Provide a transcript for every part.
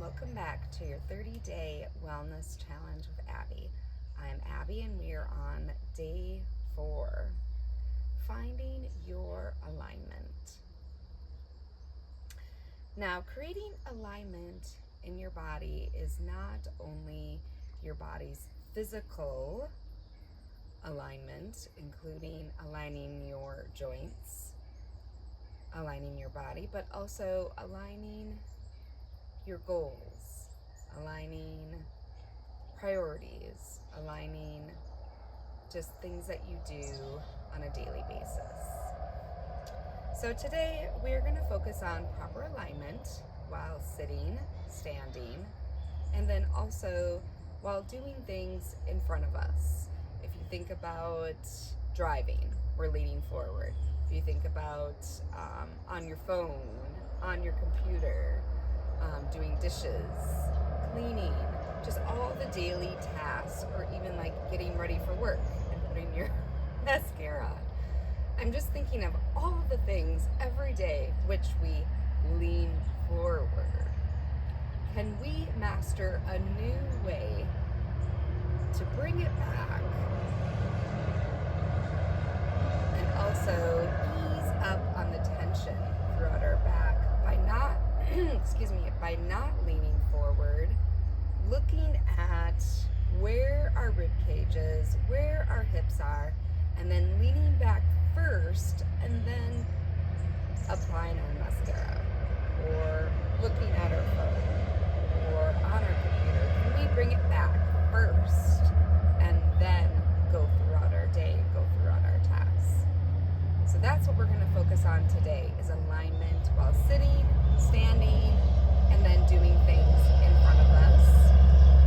welcome back to your 30-day wellness challenge with Abby. I'm Abby and we are on day 4, finding your alignment. Now, creating alignment in your body is not only your body's physical alignment, including aligning your joints, aligning your body, but also aligning your goals, aligning priorities, aligning just things that you do on a daily basis. So today we're going to focus on proper alignment while sitting, standing, and then also while doing things in front of us. If you think about driving, we're leaning forward. If you think about on your phone, on your computer, doing dishes, cleaning, just all the daily tasks, or even like getting ready for work and putting your mascara on. I'm just thinking of all the things every day which we lean forward. Can we master a new way to bring it back and also ease up on the tension throughout our back by not by not leaning forward, looking at where our rib cage is, where our hips are, and then leaning back first and then applying our mascara or looking at our phone or on our computer. Can we bring it back first and then go throughout our day, go throughout our tasks? So that's what we're going to focus on today, is alignment while sitting, standing, and then doing things in front of us.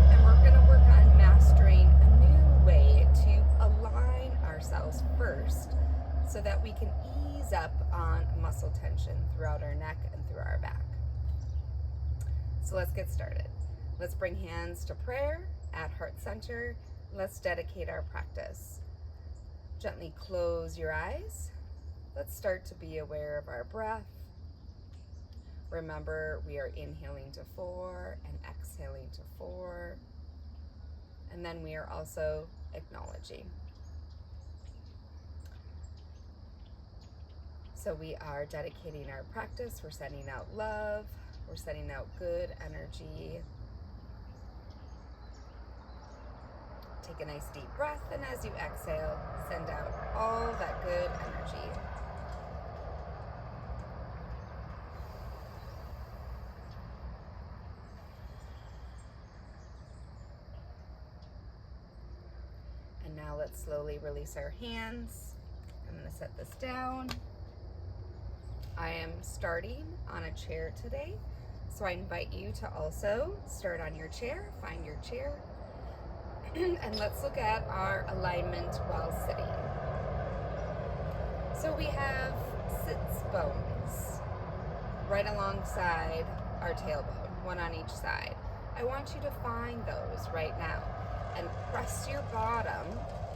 And we're going to work on mastering a new way to align ourselves first so that we can ease up on muscle tension throughout our neck and through our back. So let's get started. Let's bring hands to prayer at heart center. Let's dedicate our practice. Gently close your eyes. Let's start to be aware of our breath. Remember, we are inhaling to 4 and exhaling to 4. And then we are also acknowledging. So we are dedicating our practice. We're sending out love. We're sending out good energy. Take a nice deep breath, and as you exhale, send out all that good energy. And now let's slowly release our hands. I'm going to set this down. I am starting on a chair today, so I invite you to also start on your chair, find your chair, and let's look at our alignment while sitting. So we have sits bones right alongside our tailbone, one on each side. I want you to find those right now and press your bottom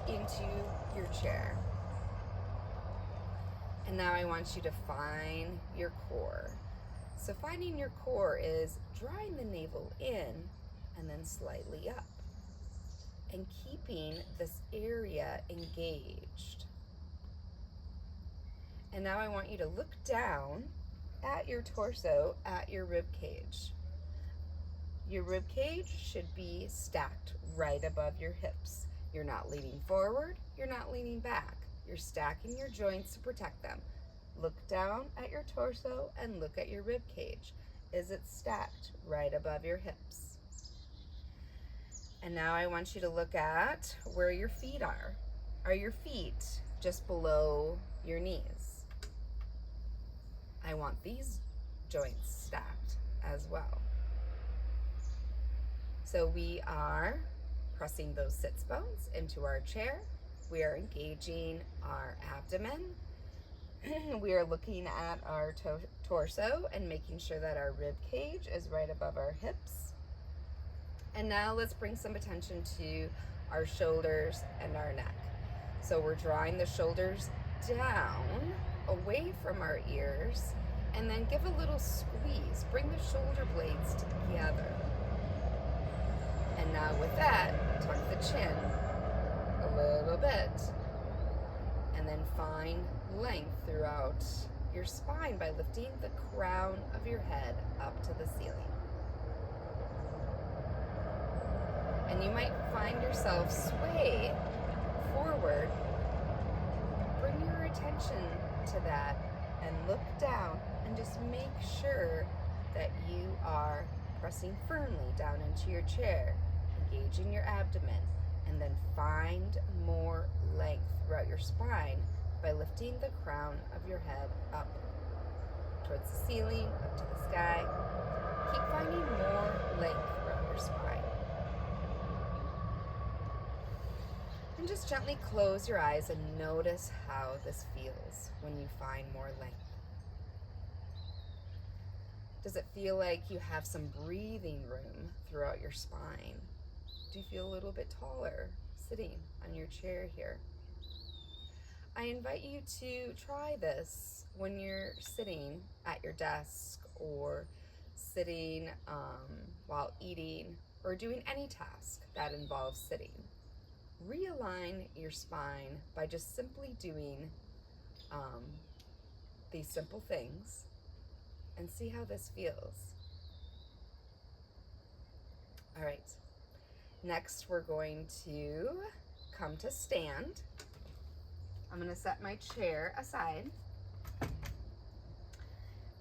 into your chair. And now I want you to find your core. So finding your core is drawing the navel in and then slightly up and keeping this area engaged. And now I want you to look down at your torso, at your rib cage. Your rib cage should be stacked right above your hips. You're not leaning forward, you're not leaning back. You're stacking your joints to protect them. Look down at your torso and look at your rib cage. Is it stacked right above your hips? And now I want you to look at where your feet are. Are your feet just below your knees? I want these joints stacked as well. So we are pressing those sits bones into our chair. We are engaging our abdomen. We are looking at our torso and making sure that our rib cage is right above our hips. And now let's bring some attention to our shoulders and our neck. So we're drawing the shoulders down away from our ears And then give a little squeeze. Bring the shoulder blades together. And now with that, tuck the chin a little bit. And then find length throughout your spine by lifting the crown of your head up to the ceiling. And you might find yourself sway forward. Bring your attention to that and look down and just make sure that you are pressing firmly down into your chair, engaging your abdomen, and then find more length throughout your spine by lifting the crown of your head up towards the ceiling, up to the sky. Keep finding more length throughout your spine. And just gently close your eyes and notice how this feels when you find more length. Does it feel like you have some breathing room throughout your spine? Do you feel a little bit taller sitting on your chair here? I invite you to try this when you're sitting at your desk or sitting while eating or doing any task that involves sitting. Realign your spine by just simply doing these simple things and see how this feels. All right, next we're going to come to stand. I'm going to set my chair aside.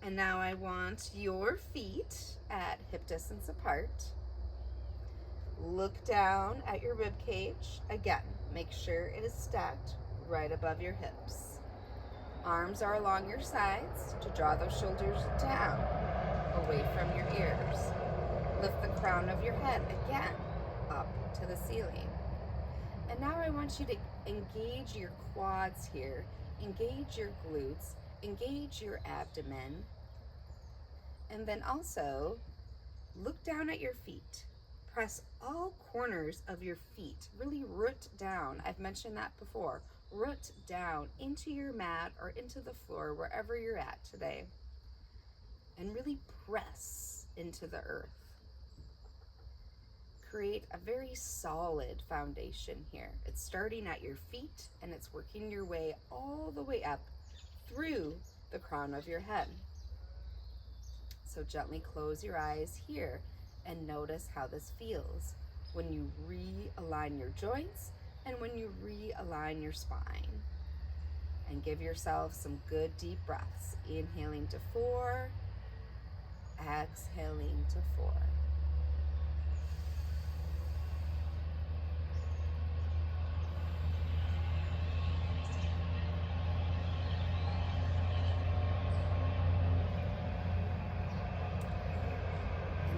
And now I want your feet at hip distance apart. Look down at your rib cage. Again, make sure it is stacked right above your hips. Arms are along your sides to draw those shoulders down, away from your ears. Lift the crown of your head again up to the ceiling. And now I want you to engage your quads here, engage your glutes, engage your abdomen, and then also look down at your feet. Press all corners of your feet, really root down. I've mentioned that before. Root down into your mat or into the floor, wherever you're at today, and really press into the earth. Create a very solid foundation here. It's starting at your feet and it's working your way all the way up through the crown of your head. So gently close your eyes here and notice how this feels when you realign your joints and when you realign your spine. And give yourself some good deep breaths. Inhaling to 4, exhaling to 4.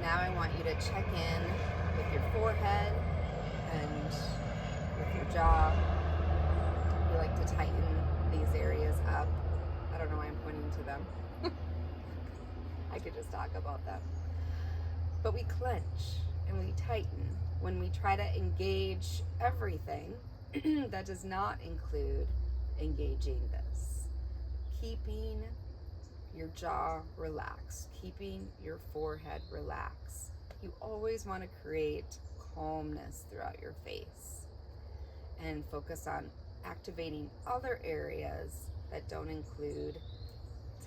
Now I want you to check in with your forehead and with your jaw. We like to tighten these areas up. I don't know why I'm pointing to them. I could just talk about them. But we clench and we tighten when we try to engage everything that does not include engaging this. Keeping your jaw relaxed, keeping your forehead relaxed. You always want to create calmness throughout your face and focus on activating other areas that don't include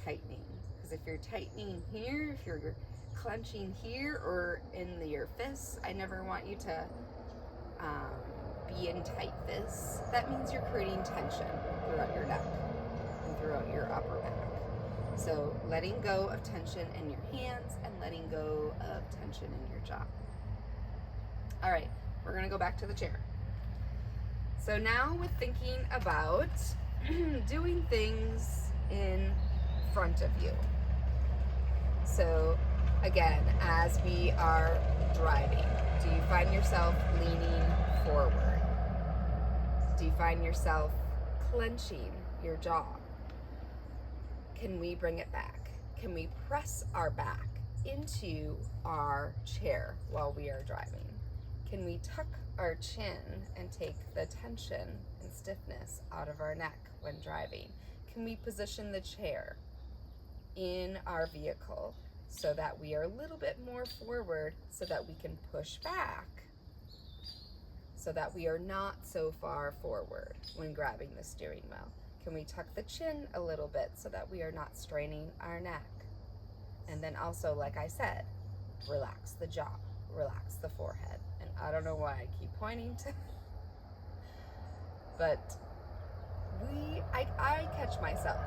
tightening. Because if you're tightening here, if you're clenching here or in your fists, I never want you to be in tight fists. That means you're creating tension throughout your neck and throughout your upper back. So letting go of tension in your hands and letting go of tension in your jaw. All right, we're gonna go back to the chair. So now with thinking about doing things in front of you. So again, as we are driving, do you find yourself leaning forward? Do you find yourself clenching your jaw? Can we bring it back? Can we press our back into our chair while we are driving? Can we tuck our chin and take the tension and stiffness out of our neck when driving? Can we position the chair? in our vehicle so that we are a little bit more forward so that we can push back, so that we are not so far forward when grabbing the steering wheel? Can we tuck the chin a little bit so that we are not straining our neck? And then also, like I said, relax the jaw, relax the forehead. And I don't know why I keep pointing to, but I catch myself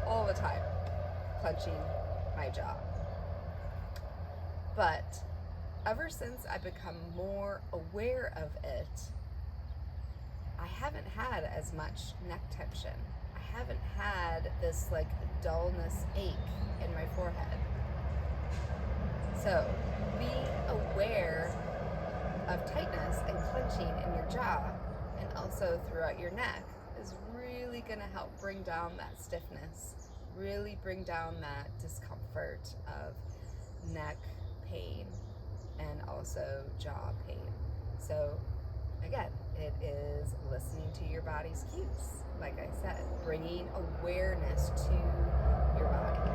all the time clenching my jaw. But ever since I've become more aware of it, I haven't had as much neck tension. I haven't had this like dullness ache in my forehead. So being aware of tightness and clenching in your jaw and also throughout your neck is really going to help bring down that stiffness, really bring down that discomfort of neck pain and also jaw pain. So again, it is listening to your body's cues. Like I said, bringing awareness to your body.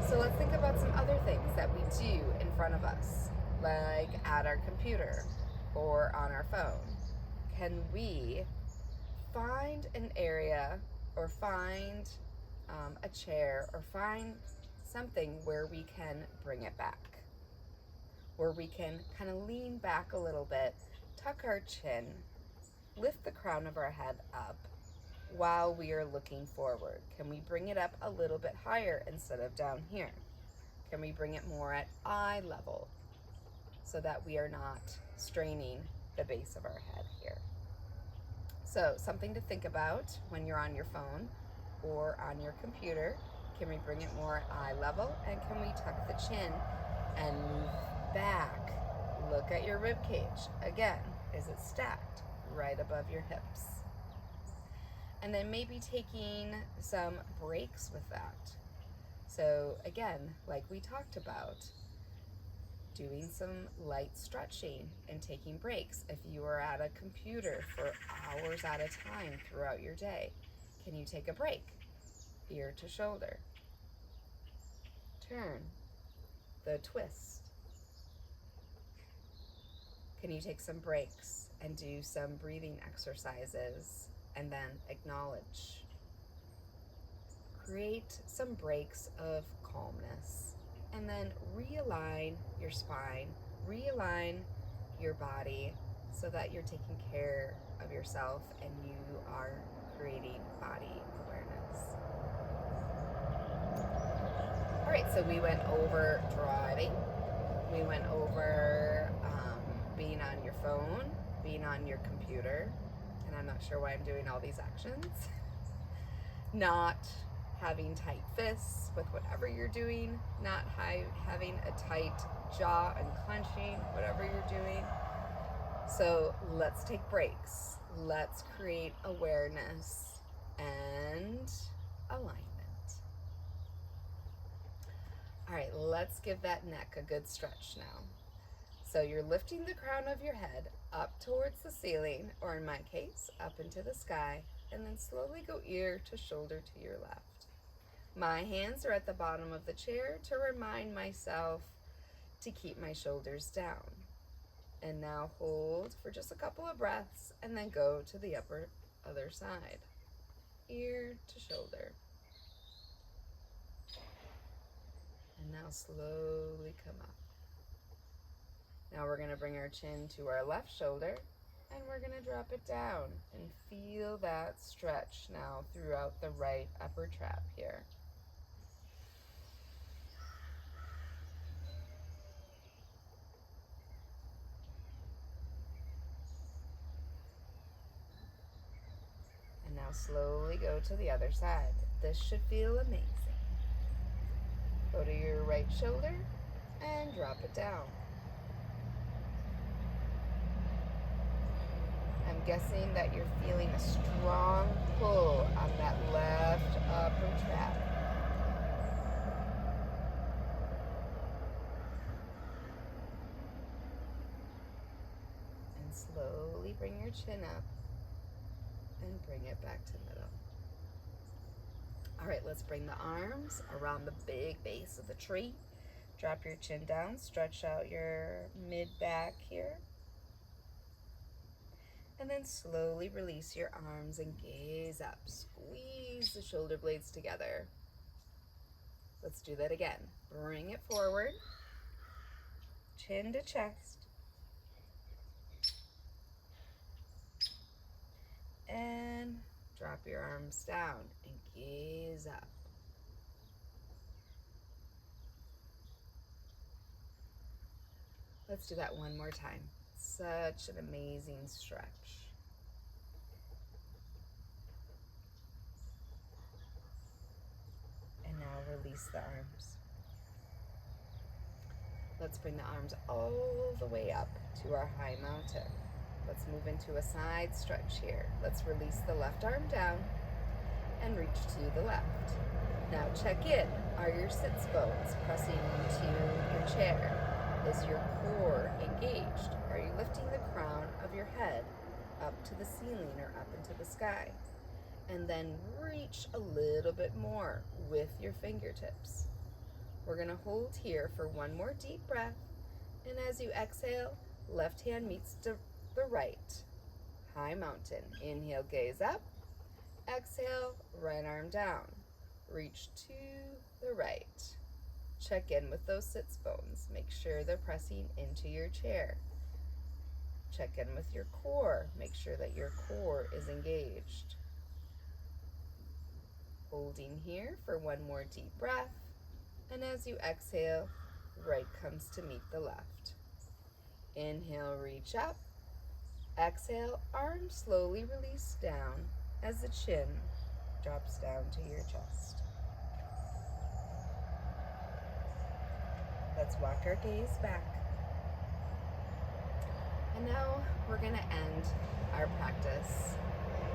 So let's think about some other things that we do in front of us, like at our computer or on our phone. Can we find an area or find a chair or find something where we can bring it back, where we can kind of lean back a little bit, tuck our chin, lift the crown of our head up while we are looking forward? Can we bring it up a little bit higher instead of down here? Can we bring it more at eye level so that we are not straining the base of our head here? So something to think about when you're on your phone or on your computer. Can we bring it more at eye level? And can we tuck the chin and move back? Look at your rib cage. Again, is it stacked right above your hips? And then maybe taking some breaks with that. So again, like we talked about, doing some light stretching and taking breaks. If you are at a computer for hours at a time throughout your day, can you take a break? Ear to shoulder. Turn. The twist. Can you take some breaks and do some breathing exercises and then acknowledge? Create some breaks of calmness and then realign your spine, realign your body so that you're taking care of yourself and you are creating body awareness. All right, so we went over driving, we went over being on your phone, being on your computer, and I'm not sure why I'm doing all these actions. Not having tight fists with whatever you're doing, not having a tight jaw and clenching, whatever you're doing. So let's take breaks. Let's create awareness and alignment. All right, let's give that neck a good stretch now. So you're lifting the crown of your head up towards the ceiling, or in my case, up into the sky, and then slowly go ear to shoulder to your left. My hands are at the bottom of the chair to remind myself to keep my shoulders down. And now hold for just a couple of breaths and then go to the other side. Ear to shoulder. And now slowly come up. Now we're going to bring our chin to our left shoulder and we're going to drop it down and feel that stretch now throughout the right upper trap here. And now slowly go to the other side. This should feel amazing. Go to your right shoulder and drop it down. I'm guessing that you're feeling a strong pull on that left upper trap. And slowly bring your chin up and bring it back to middle. All right, let's bring the arms around the big base of the tree. Drop your chin down, stretch out your mid-back here. And then slowly release your arms and gaze up. Squeeze the shoulder blades together. Let's do that again. Bring it forward, chin to chest. And drop your arms down and gaze up. Let's do that one more time. Such an amazing stretch. And now release the arms. Let's bring the arms all the way up to our high mountain. Let's move into a side stretch here. Let's release the left arm down and reach to the left. Now check in. Are your sits bones pressing into your chair? Is your core engaged? Are you lifting the crown of your head up to the ceiling or up into the sky? And then reach a little bit more with your fingertips. We're going to hold here for one more deep breath. And as you exhale, left hand meets the right. High mountain. Inhale, gaze up. Exhale, right arm down. Reach to the right. Check in with those sits bones. Make sure they're pressing into your chair. Check in with your core. Make sure that your core is engaged. Holding here for one more deep breath. And as you exhale, right comes to meet the left. Inhale, reach up. Exhale, arms slowly release down as the chin drops down to your chest. Let's walk our gaze back. And now we're going to end our practice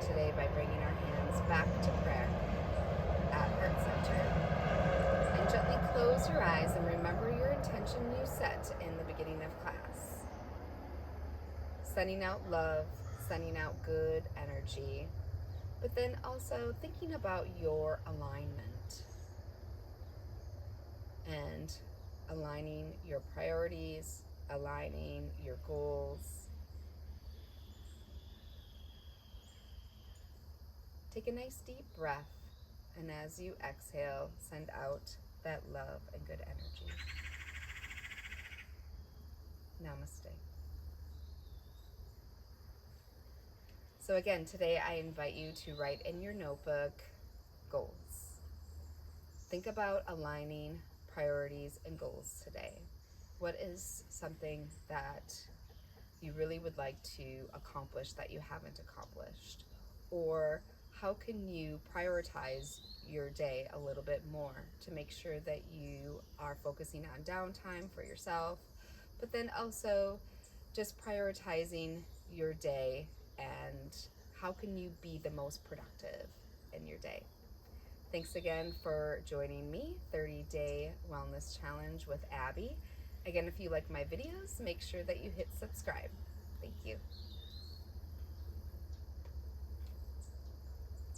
today by bringing our hands back to prayer at heart center. And gently close your eyes and remember your intention you set in the beginning of class. Sending out love, sending out good energy, but then also thinking about your alignment and aligning your priorities, aligning your goals. Take a nice deep breath, and as you exhale, send out that love and good energy. Namaste. So again, today I invite you to write in your notebook goals. Think about aligning priorities and goals today. What is something that you really would like to accomplish that you haven't accomplished? Or how can you prioritize your day a little bit more to make sure that you are focusing on downtime for yourself, but then also just prioritizing your day and how can you be the most productive in your day? Thanks again for joining me, 30-Day Wellness Challenge with Abby. Again, if you like my videos, make sure that you hit subscribe. Thank you.